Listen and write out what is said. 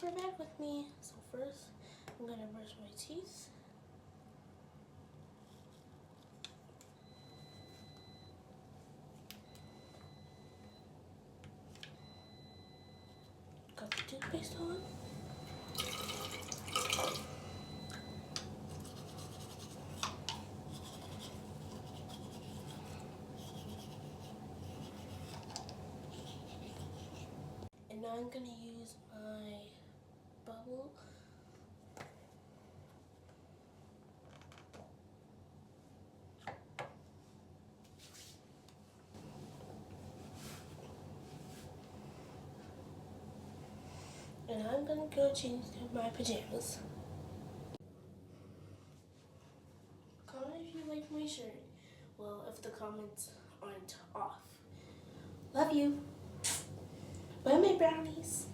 for bed with me. So first, I'm gonna brush my teeth. Got the toothpaste on. And now I'm gonna use my bubble. And I'm gonna go change to my pajamas. Comment if you like my shirt. Well, if the comments aren't off. Love you. Bye, my brownies.